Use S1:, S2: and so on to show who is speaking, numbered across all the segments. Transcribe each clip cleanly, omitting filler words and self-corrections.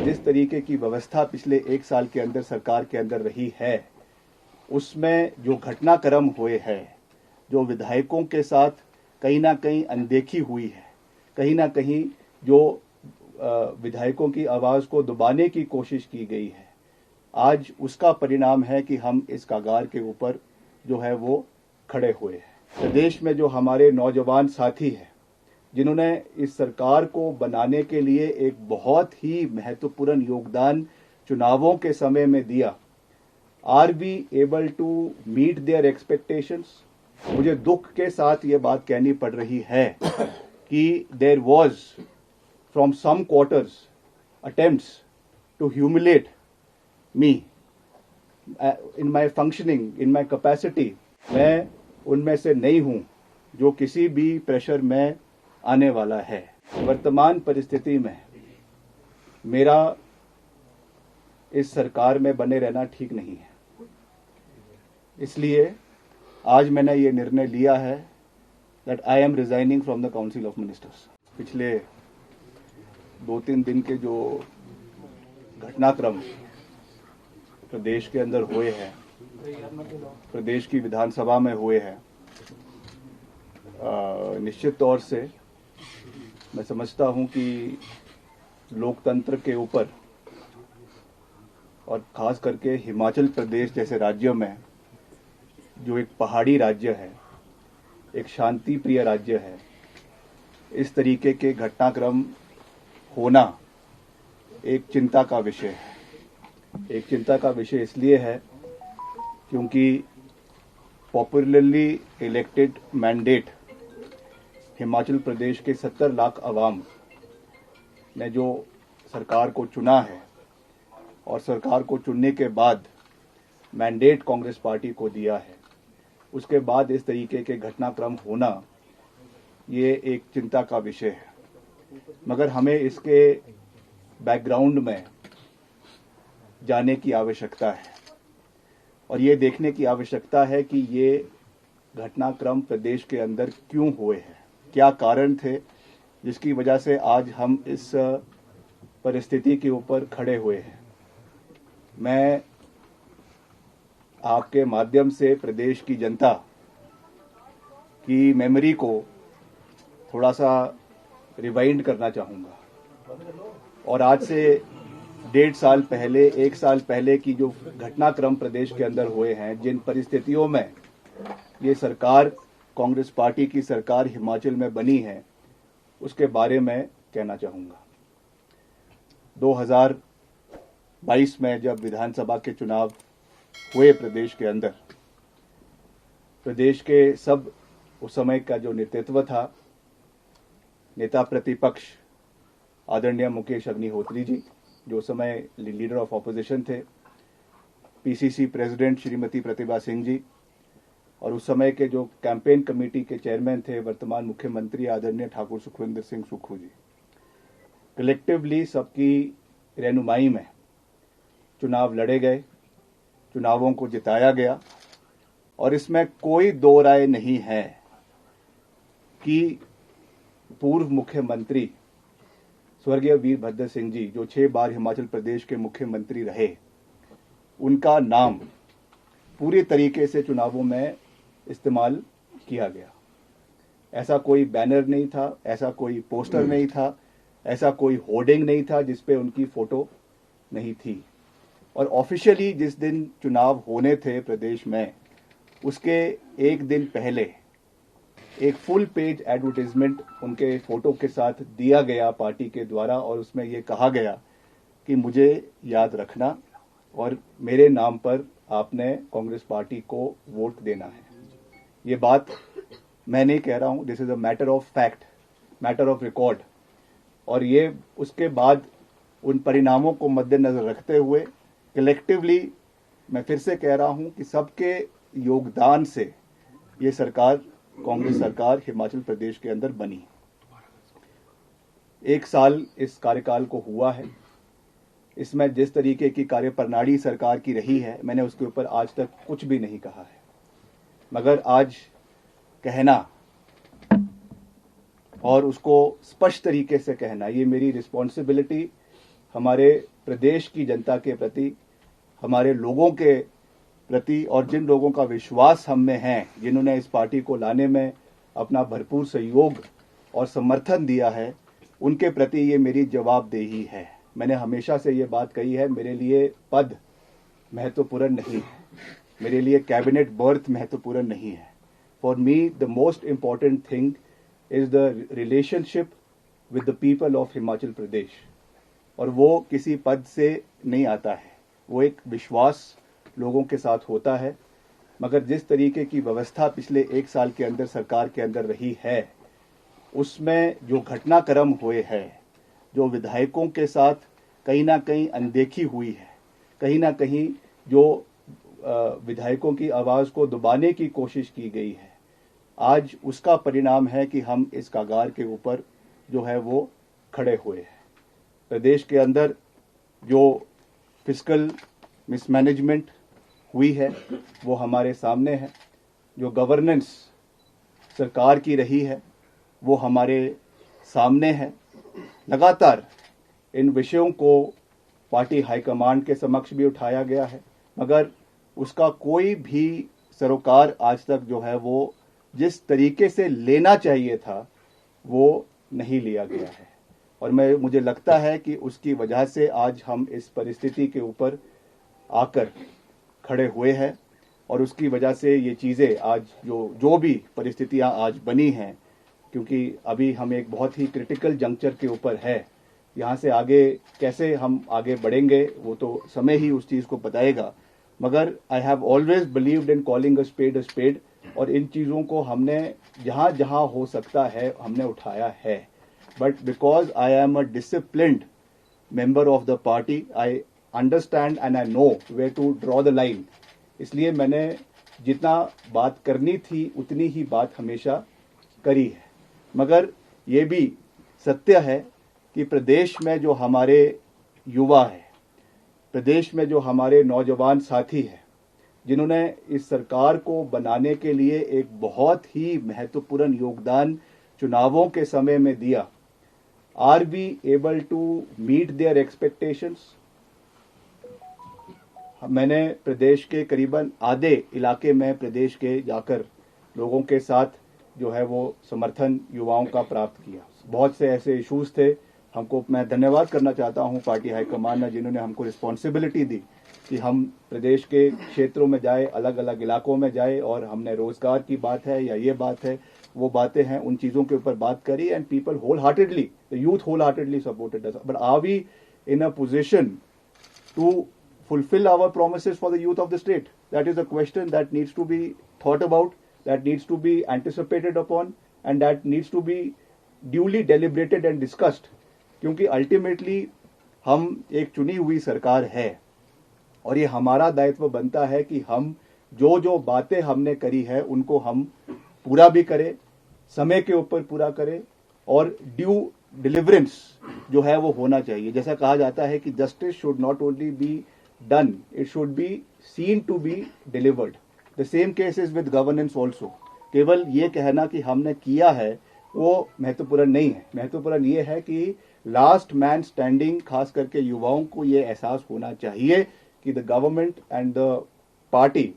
S1: जिस तरीके की व्यवस्था पिछले 1 साल के अंदर सरकार के अंदर रही है, उसमें जो घटनाक्रम हुए हैं, जो विधायकों के साथ कहीं ना कहीं अनदेखी हुई है, कहीं ना कहीं जो विधायकों की आवाज़ को दबाने की कोशिश की गई है, आज उसका परिणाम है कि हम इस कगार के ऊपर जो है वो खड़े हुए हैं। प्रदेश में जो हमारे नौजवान साथी हैं, जिन्होंने इस सरकार को बनाने के लिए एक बहुत ही महत्वपूर्ण योगदान चुनावों के समय में दिया, are we able to meet their expectations. मुझे दुख के साथ ये बात कहनी पड़ रही है कि there was from some quarters attempts to humiliate me in my functioning, in my capacity. मैं उनमें से नहीं हूं जो किसी भी प्रेशर में आने वाला है। वर्तमान परिस्थिति में मेरा इस सरकार में बने रहना ठीक नहीं है, इसलिए आज मैंने ये निर्णय लिया है that I am resigning from the council of ministers. पिछले 2-3 दिन के जो घटनाक्रम प्रदेश के अंदर हुए हैं, प्रदेश की विधानसभा में हुए हैं, निश्चित तौर से मैं समझता हूं कि लोकतंत्र के ऊपर और खास करके हिमाचल प्रदेश जैसे राज्यों में, जो एक पहाड़ी राज्य है, एक शांति प्रिय राज्य है, इस तरीके के घटनाक्रम होना एक चिंता का विषय है। एक चिंता का विषय इसलिए है क्योंकि popularly elected mandate Himachal Pradesh के 70 लाख अवाम ने जो सरकार को चुना है और सरकार को चुनने के बाद मैंडेट कांग्रेस पार्टी को दिया है, उसके बाद इस तरीके के घटनाक्रम होना ये एक चिंता का विषय है। मगर हमें इसके बैकग्राउंड में जाने की आवश्यकता है और ये देखने की आवश्यकता है कि ये घटनाक्रम प्रदेश के अंदर क्यों हुए हैं, क्या कारण थे जिसकी वजह से आज हम इस परिस्थिति के ऊपर खड़े हुए हैं। मैं आपके माध्यम से प्रदेश की जनता की मेमोरी को थोड़ा सा रिवाइंड करना चाहूँगा और आज से 1.5 साल पहले, 1 साल पहले की जो घटनाक्रम प्रदेश के अंदर हुए हैं, जिन परिस्थितियों में ये सरकार, कांग्रेस पार्टी की सरकार हिमाचल में बनी है, उसके बारे में कहना चाहूँगा। 2022 में जब विधानसभा के चुनाव हुए प्रदेश के अंदर, प्रदेश के सब उस समय का जो नेतृत्व था, नेता प्रतिपक्ष आदरणीय मुकेश अग्निहोत्री जी, जो उस समय लीडर ऑफ ऑपोजिशन थे, पीसीसी प्रेसिडेंट श्रीमती प्रतिभा सिंह जी, और उस समय के जो कैंपेन कमेटी के चेयरमैन थे वर्तमान मुख्यमंत्री आदरणीय ठाकुर सुखविंदर सिंह सुक्खू जी, कलेक्टिवली सबकी रहनुमाई में चुनाव लड़े गए, चुनावों को जिताया गया और इसमें कोई दो राय नहीं है कि पूर्व मुख्यमंत्री स्वर्गीय वीरभद्र सिंह जी, जो 6 बार हिमाचल प्रदेश के मुख्यमंत्री रहे, उनका नाम पूरी तरीके से चुनावों में इस्तेमाल किया गया। ऐसा कोई बैनर नहीं था, ऐसा कोई पोस्टर नहीं था, ऐसा कोई होर्डिंग नहीं था जिसपे उनकी फोटो नहीं थी। और ऑफिशियली जिस दिन चुनाव होने थे प्रदेश में, उसके एक दिन पहले एक फुल पेज एडवर्टाइजमेंट उनके फोटो के साथ दिया गया पार्टी के द्वारा और उसमें ये कहा गया कि मुझे याद रखना और मेरे नाम पर आपने कांग्रेस पार्टी को वोट देना है। ये बात मैं नहीं कह रहा हूँ, this is a matter of fact, matter of record. और ये उसके बाद उन परिणामों को मद्देनजर रखते हुए कलेक्टिवली मैं फिर से कह रहा हूँ कि सबके योगदान से ये सरकार, कांग्रेस सरकार हिमाचल प्रदेश के अंदर बनी। 1 साल इस कार्यकाल को हुआ है, इसमें जिस तरीके की कार्यप्रणाली सरकार की रही है, मैंने उसके ऊपर आज तक कुछ भी नहीं कहा है, मगर आज कहना और उसको स्पष्ट तरीके से कहना, ये मेरी रिस्पॉन्सिबिलिटी हमारे प्रदेश की जनता के प्रति, हमारे लोगों के प्रति और जिन लोगों का विश्वास हम में है, जिन्होंने इस पार्टी को लाने में अपना भरपूर सहयोग और समर्थन दिया है, उनके प्रति ये मेरी जवाबदेही है। मैंने हमेशा से ये बात कही है, मेरे लिए पद महत्वपूर्ण नहीं है, मेरे लिए कैबिनेट बर्थ महत्वपूर्ण नहीं है। For me the most important thing is the relationship with the people of Himachal Pradesh, और वो किसी पद से नहीं आता है, वो एक विश्वास लोगों के साथ होता है। मगर जिस तरीके की व्यवस्था पिछले 1 साल के अंदर सरकार के अंदर रही है, उसमें जो घटनाक्रम हुए हैं, जो विधायकों के साथ कहीं ना कहीं अनदेखी हुई है, कहीं ना कहीं जो विधायकों की आवाज़ को दबाने की कोशिश की गई है, आज उसका परिणाम है कि हम इस कगार के ऊपर जो है वो खड़े हुए हैं। प्रदेश के अंदर जो फिस्कल मिसमैनेजमेंट हुई है वो हमारे सामने है, जो गवर्नेंस सरकार की रही है वो हमारे सामने है। लगातार इन विषयों को पार्टी हाईकमांड के समक्ष भी उठाया गया है, मगर उसका कोई भी सरोकार आज तक जो है वो जिस तरीके से लेना चाहिए था वो नहीं लिया गया है। और मुझे लगता है कि उसकी वजह से आज हम इस परिस्थिति के ऊपर आकर खड़े हुए हैं, और उसकी वजह से ये चीज़ें आज जो भी परिस्थितियां आज बनी हैं, क्योंकि अभी हम एक बहुत ही क्रिटिकल जंक्चर के ऊपर है। यहाँ से आगे कैसे हम आगे बढ़ेंगे वो तो समय ही उस चीज़ को बताएगा, मगर I have always believed in calling a spade, और इन चीज़ों को हमने जहाँ जहाँ हो सकता है हमने उठाया है। But because I am a disciplined member of the party, I understand and I know where to draw the line. इसलिए मैंने जितना बात करनी थी उतनी ही बात हमेशा करी है। मगर ये भी सत्य है कि प्रदेश में जो हमारे युवा है, प्रदेश में जो हमारे नौजवान साथी हैं, जिन्होंने इस सरकार को बनाने के लिए एक बहुत ही महत्वपूर्ण योगदान चुनावों के समय में दिया, are we able to meet their expectations? मैंने प्रदेश के करीबन आधे इलाके में प्रदेश के जाकर लोगों के साथ जो है वो समर्थन युवाओं का प्राप्त किया। बहुत से ऐसे इश्यूज थे, हमको मैं धन्यवाद करना चाहता हूं पार्टी हाईकमान ने, जिन्होंने हमको रिस्पॉन्सिबिलिटी दी कि हम प्रदेश के क्षेत्रों में जाए, अलग अलग इलाकों में जाए, और हमने रोजगार की बात है या ये बात है वो बातें हैं, उन चीज़ों के ऊपर बात करी, and people whole heartedly, the youth whole heartedly supported us. But are we in a position to fulfill our promises for the youth of the state? That is a question that needs to be thought about, that needs to be anticipated upon, and that needs to be duly deliberated and discussed. क्योंकि ultimately हम एक चुनी हुई सरकार है, और ये हमारा दायित्व बनता है कि हम जो बातें हमने करी है उनको हम पूरा भी करें, समय के ऊपर पूरा करें, और ड्यू डिलीवरेंस जो है वो होना चाहिए। जैसा कहा जाता है कि justice should not only be done, it should be seen to be delivered. The same case is with governance also. केवल ये कहना कि हमने किया है वो महत्वपूर्ण नहीं है। महत्वपूर्ण ये है कि लास्ट मैन स्टैंडिंग, खास करके युवाओं को ये एहसास होना चाहिए कि the government and the party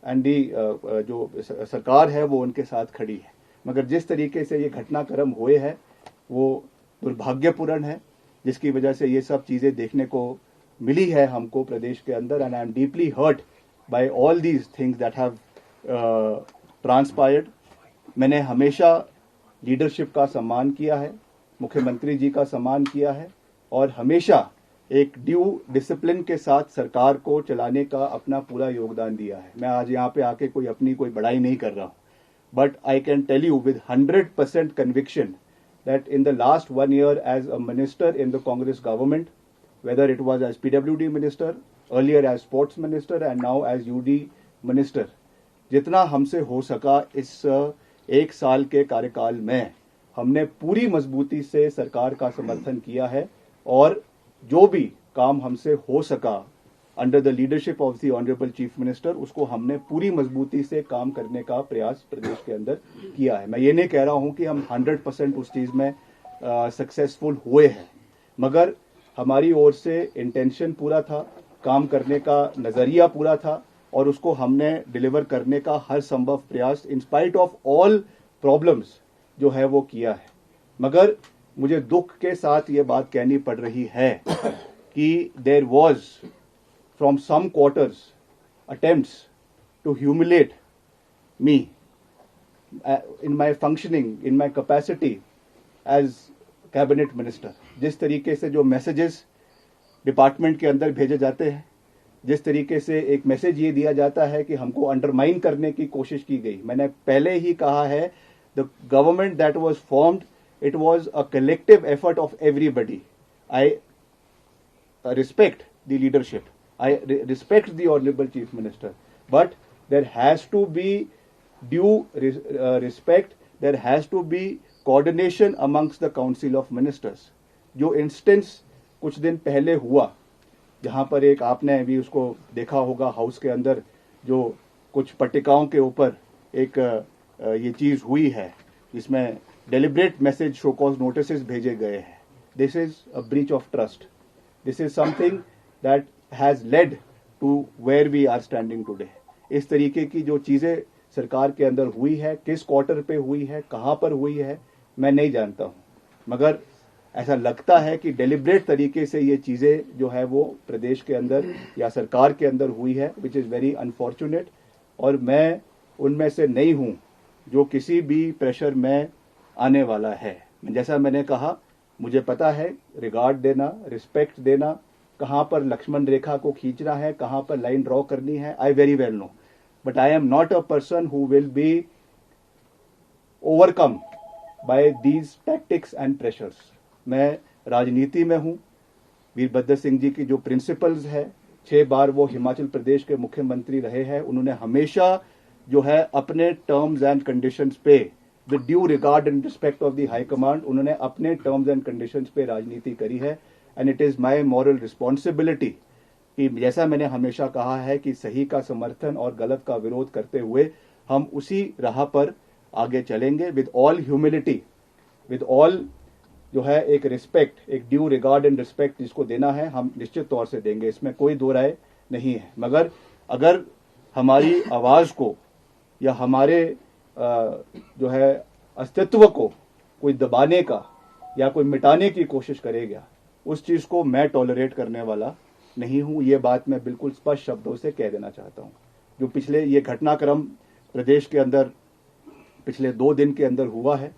S1: and the जो सरकार है वो उनके साथ खड़ी है। मगर जिस तरीके से ये घटनाक्रम हुए हैं वो दुर्भाग्यपूर्ण है, जिसकी वजह से ये सब चीज़ें देखने को मिली है हमको प्रदेश के अंदर, and I am deeply hurt by all these things that have transpired. मैंने हमेशा लीडरशिप का सम्मान किया है, मुख्यमंत्री जी का सम्मान किया है, और हमेशा एक ड्यू डिसिप्लिन के साथ सरकार को चलाने का अपना पूरा योगदान दिया है। मैं आज यहाँ पे आके अपनी कोई बड़ाई नहीं कर रहा हूँ, but I can tell you with 100% conviction that in the last 1 year as a minister in the Congress government, whether it was as PWD minister, earlier as sports minister, and now as UD minister, जितना हमसे हो सका इस 1 साल के कार्यकाल में हमने पूरी मजबूती से सरकार का समर्थन किया है, और जो भी काम हमसे हो सका under the leadership of the honourable chief minister, उसको हमने पूरी मजबूती से काम करने का प्रयास प्रदेश के अंदर किया है। मैं ये नहीं कह रहा हूं कि हम 100% उस चीज़ में सक्सेसफुल हुए हैं, मगर हमारी ओर से इंटेंशन पूरा था, काम करने का नजरिया पूरा था और उसको हमने डिलीवर करने का हर संभव प्रयास in spite of all problems जो है वो किया है। मगर मुझे दुख के साथ ये बात कहनी पड़ रही है कि there was from some quarters attempts to humiliate me in my functioning, in my capacity as cabinet minister। जिस तरीके से जो मैसेजेस डिपार्टमेंट के अंदर भेजे जाते हैं, जिस तरीके से एक मैसेज ये दिया जाता है कि हमको अंडरमाइन करने की कोशिश की गई। मैंने पहले ही कहा है, the government that was formed, it was a collective effort of everybody. I respect the leadership, I respect the honourable chief minister, but there has to be due respect, there has to be coordination amongst the council of ministers। जो instance कुछ दिन पहले हुआ, जहां पर एक आपने भी उसको देखा होगा हाउस के अंदर, जो कुछ पट्टिकाओं के ऊपर एक ये चीज हुई है जिसमें deliberate message show cause notices भेजे गए हैं। This is a breach of trust. This is something that has led to where we are standing today. इस तरीके की जो चीजें सरकार के अंदर हुई है, किस क्वार्टर पे हुई है, कहां पर हुई है, मैं नहीं जानता हूं, मगर ऐसा लगता है कि डेलिब्रेट तरीके से ये चीजें जो है वो प्रदेश के अंदर या सरकार के अंदर हुई है, विच इज वेरी अनफॉर्चुनेट। और मैं उनमें से नहीं हूं जो किसी भी प्रेशर में आने वाला है। जैसा मैंने कहा, मुझे पता है रिगार्ड देना, रिस्पेक्ट देना, कहां पर लक्ष्मण रेखा को खींचना है, कहां पर लाइन ड्रॉ करनी है, I very well know. But I am not a person who will be overcome by these tactics and pressures। मैं राजनीति में हूं। वीरभद्र सिंह जी की जो प्रिंसिपल्स है, 6 बार वो हिमाचल प्रदेश के मुख्यमंत्री रहे हैं, उन्होंने हमेशा जो है अपने टर्म्स एंड कंडीशंस पे, with due regard and respect of the high command, उन्होंने अपने टर्म्स एंड कंडीशंस पे राजनीति करी है। And it is my moral responsibility कि जैसा मैंने हमेशा कहा है कि सही का समर्थन और गलत का विरोध करते हुए हम उसी राह पर आगे चलेंगे, with all humility, with all जो है एक रिस्पेक्ट, एक ड्यू रिगार्ड एंड रिस्पेक्ट जिसको देना है हम निश्चित तौर से देंगे, इसमें कोई दो राय नहीं है। मगर अगर हमारी आवाज को या हमारे जो है अस्तित्व को कोई दबाने का या कोई मिटाने की कोशिश करेगा, उस चीज को मैं टॉलरेट करने वाला नहीं हूं। ये बात मैं बिल्कुल स्पष्ट शब्दों से कह देना चाहता हूं। जो पिछले ये घटनाक्रम प्रदेश के अंदर पिछले 2 दिन के अंदर हुआ है,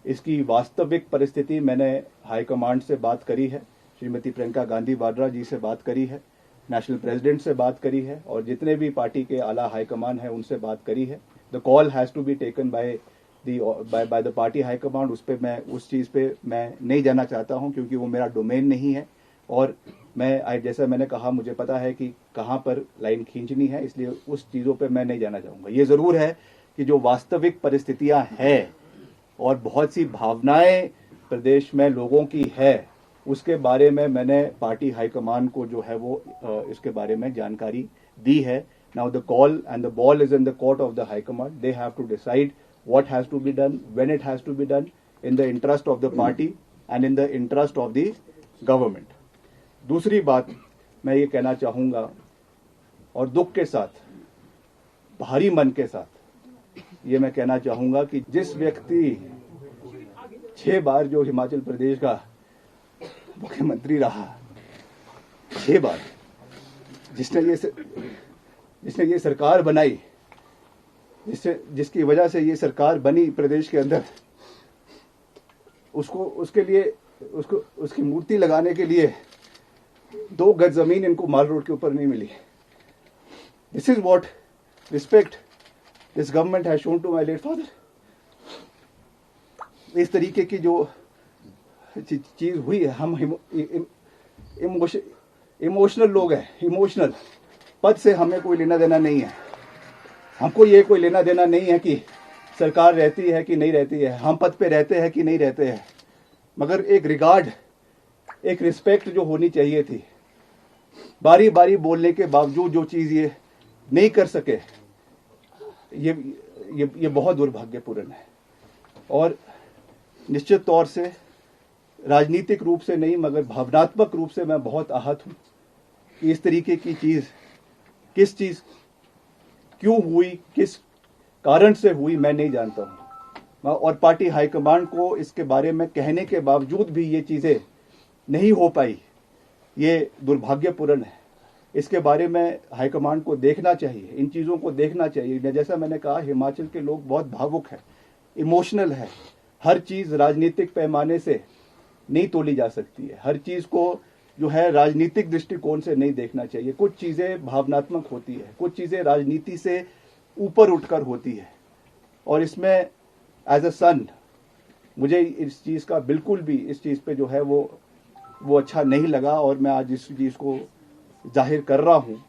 S1: इसकी वास्तविक परिस्थिति मैंने हाईकमांड से बात करी है, श्रीमती प्रियंका गांधी वाड्रा जी से बात करी है, नेशनल प्रेसिडेंट से बात करी है और जितने भी पार्टी के आला हाईकमान है उनसे बात करी है। The call has to be taken by the party high command. उस पर मैं उस चीज पे मैं नहीं जाना चाहता हूं क्योंकि वो मेरा डोमेन नहीं है और मैं जैसा मैंने कहा, मुझे पता है कि कहां पर लाइन खींचनी है, इसलिए उस चीजों पे मैं नहीं जाना चाहूंगा। ये जरूर है कि जो वास्तविक परिस्थितियां हैं और बहुत सी भावनाएं प्रदेश में लोगों की है, उसके बारे में मैंने पार्टी हाईकमान को जो है वो इसके बारे में जानकारी दी है। Now the call and the ball is in the court of the high command. They have to decide what has to be done, when it has to be done, in the interest of the party and in the interest of the government. दूसरी बात मैं ये कहना चाहूंगा और दुख के साथ, भारी मन के साथ ये मैं कहना चाहूंगा कि जिस व्यक्ति 6 बार जो हिमाचल प्रदेश का मुख्यमंत्री रहा, 6 बार, जिसने ये सरकार बनाई, जिसकी वजह से ये सरकार बनी प्रदेश के अंदर, उसकी मूर्ति लगाने के लिए 2 गज जमीन इनको माल रोड के ऊपर नहीं मिली। This is what respect this government has shown to my late father. इस तरीके की जो चीज हुई है, हम इमोशनल लोग हैं, इमोशनल। पद से हमें कोई लेना देना नहीं है, हमको ये कोई लेना देना नहीं है कि सरकार रहती है कि नहीं रहती है, हम पद पे रहते हैं कि नहीं रहते हैं, मगर एक रिगार्ड, एक रिस्पेक्ट जो होनी चाहिए थी। बारी बारी बोलने के बावजूद जो चीज ये नहीं कर सके, ये बहुत दुर्भाग्यपूर्ण है। और निश्चित तौर से राजनीतिक रूप से नहीं मगर भावनात्मक रूप से मैं बहुत आहत हूँ कि इस तरीके की किस चीज़ क्यों हुई, किस कारण से हुई, मैं नहीं जानता हूँ। और पार्टी हाईकमांड को इसके बारे में कहने के बावजूद भी ये चीज़ें नहीं हो पाई, ये दुर्भाग्यपूर्ण है। इसके बारे में हाईकमांड को देखना चाहिए, इन चीज़ों को देखना चाहिए। जैसा मैंने कहा, हिमाचल के लोग बहुत भावुक हैं, इमोशनल है। हर चीज़ राजनीतिक पैमाने से नहीं तोली जा सकती है। हर चीज़ को जो है राजनीतिक दृष्टिकोण से नहीं देखना चाहिए। कुछ चीज़ें भावनात्मक होती है, कुछ चीज़ें राजनीति से ऊपर उठकर होती है। और इसमें एज अ सन मुझे इस चीज़ का बिल्कुल भी इस चीज़ पे जो है वो अच्छा नहीं लगा और मैं आज इस चीज़ को जाहिर कर रहा हूँ।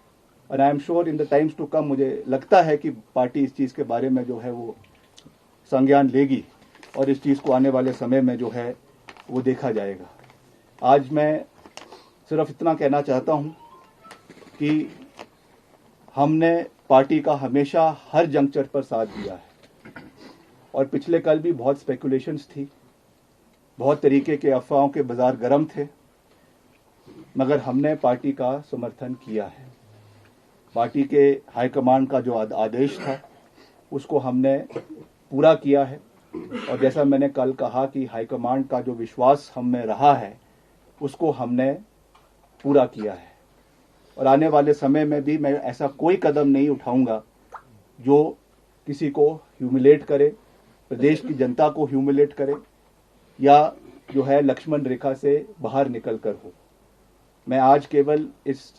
S1: और I am sure in the times to come मुझे लगता है कि पार्टी इस चीज़ के बारे में जो है वो संज्ञान लेगी और इस चीज़ को आने वाले समय में जो है वो देखा जाएगा। आज मैं सिर्फ इतना कहना चाहता हूँ कि हमने पार्टी का हमेशा हर जंक्चर पर साथ दिया है और पिछले कल भी बहुत स्पेकुलेशंस थी, बहुत तरीके के अफवाहों के बाजार गर्म थे, मगर हमने पार्टी का समर्थन किया है। पार्टी के हाईकमांड का जो आदेश था उसको हमने पूरा किया है और जैसा मैंने कल कहा कि हाईकमांड का जो विश्वास हम में रहा है उसको हमने पूरा किया है। और आने वाले समय में भी मैं ऐसा कोई कदम नहीं उठाऊंगा जो किसी को ह्यूमिलेट करे, प्रदेश की जनता को ह्यूमिलेट करे या जो है लक्ष्मण रेखा से बाहर निकल कर हो। मैं आज केवल इस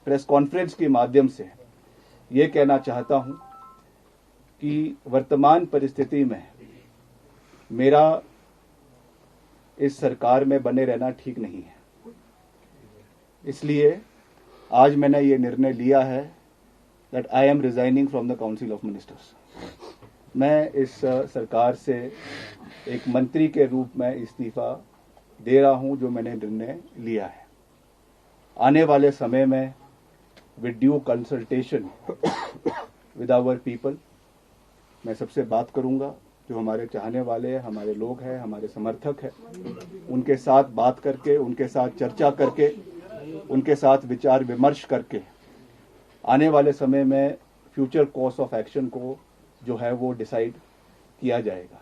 S1: प्रेस कॉन्फ्रेंस के माध्यम से ये कहना चाहता हूं कि वर्तमान परिस्थिति में मेरा इस सरकार में बने रहना ठीक नहीं है। इसलिए आज मैंने ये निर्णय लिया है that I am resigning from the council of ministers. मैं इस सरकार से एक मंत्री के रूप में इस्तीफा दे रहा हूं जो मैंने निर्णय लिया है। आने वाले समय में with due consultation with our people मैं सबसे बात करूंगा, जो हमारे चाहने वाले हैं, हमारे लोग हैं, हमारे समर्थक हैं, उनके साथ बात करके, उनके साथ चर्चा करके, उनके साथ विचार विमर्श करके आने वाले समय में फ्यूचर कोर्स ऑफ एक्शन को जो है वो डिसाइड किया जाएगा।